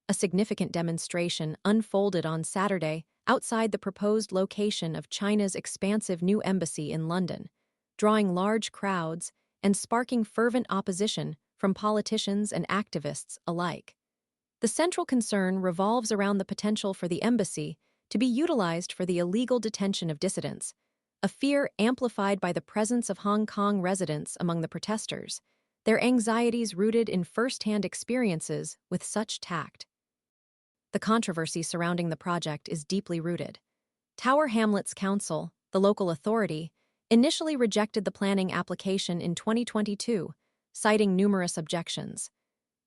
A significant demonstration unfolded on Saturday outside the proposed location of China's expansive new embassy in London, drawing large crowds and sparking fervent opposition from politicians and activists alike. The central concern revolves around the potential for the embassy to be utilized for the illegal detention of dissidents, a fear amplified by the presence of Hong Kong residents among the protesters, their anxieties rooted in first-hand experiences with such tact. The controversy surrounding the project is deeply rooted. Tower Hamlets Council, the local authority, initially rejected the planning application in 2022, citing numerous objections.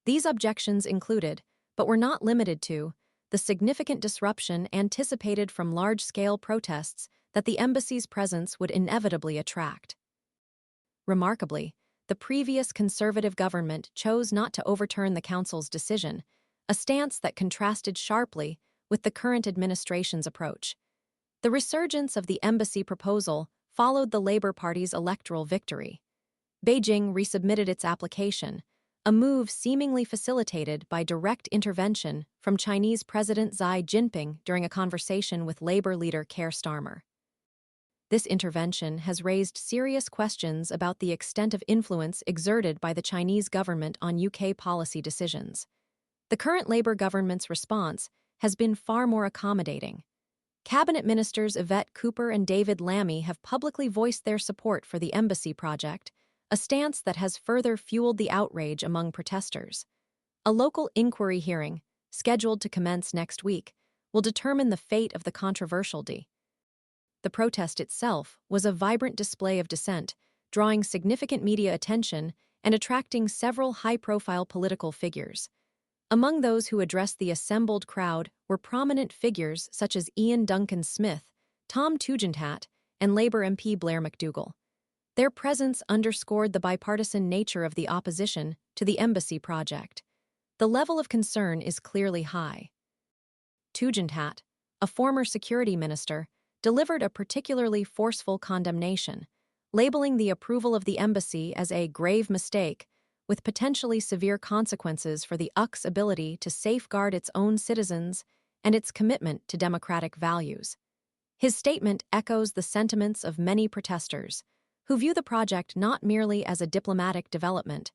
These objections included, but were not limited to, the significant disruption anticipated from large-scale protests that the embassy's presence would inevitably attract. Remarkably, the previous conservative government chose not to overturn the council's decision, a stance that contrasted sharply with the current administration's approach. The resurgence of the embassy proposal followed the Labour Party's electoral victory. Beijing resubmitted its application, a move seemingly facilitated by direct intervention from Chinese President Xi Jinping during a conversation with Labour leader Keir Starmer. This intervention has raised serious questions about the extent of influence exerted by the Chinese government on UK policy decisions. The current Labour government's response has been far more accommodating. Cabinet ministers Yvette Cooper and David Lammy have publicly voiced their support for the embassy project, a stance that has further fueled the outrage among protesters. A local inquiry hearing, scheduled to commence next week, will determine the fate of the controversial deal. The protest itself was a vibrant display of dissent, drawing significant media attention and attracting several high-profile political figures. Among those who addressed the assembled crowd were prominent figures such as Iain Duncan Smith, Tom Tugendhat, and Labour MP Blair McDougall. Their presence underscored the bipartisan nature of the opposition to the embassy project. The level of concern is clearly high. Tugendhat, a former security minister, delivered a particularly forceful condemnation, labeling the approval of the embassy as a grave mistake with potentially severe consequences for the UK's ability to safeguard its own citizens and its commitment to democratic values. His statement echoes the sentiments of many protesters, who view the project not merely as a diplomatic development,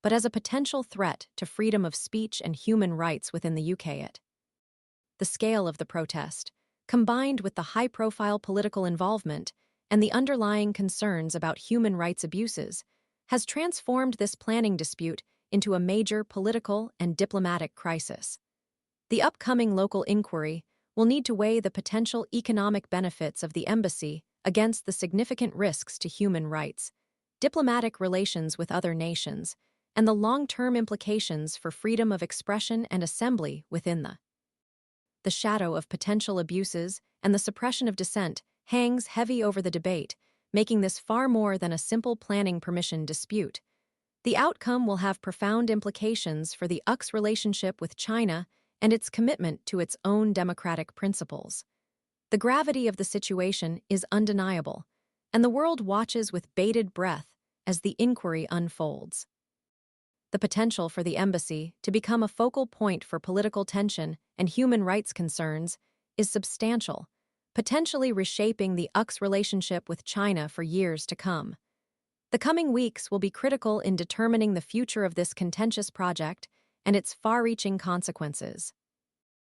but as a potential threat to freedom of speech and human rights within the UK. The scale of the protest, combined with the high-profile political involvement and the underlying concerns about human rights abuses, has transformed this planning dispute into a major political and diplomatic crisis. The upcoming local inquiry will need to weigh the potential economic benefits of the embassy against the significant risks to human rights, diplomatic relations with other nations, and the long-term implications for freedom of expression and assembly within the shadow of potential abuses and the suppression of dissent hangs heavy over the debate, making this far more than a simple planning permission dispute. The outcome will have profound implications for the UK's relationship with China and its commitment to its own democratic principles. The gravity of the situation is undeniable, and the world watches with bated breath as the inquiry unfolds. The potential for the embassy to become a focal point for political tension and human rights concerns is substantial, potentially reshaping the UK's relationship with China for years to come. The coming weeks will be critical in determining the future of this contentious project and its far-reaching consequences.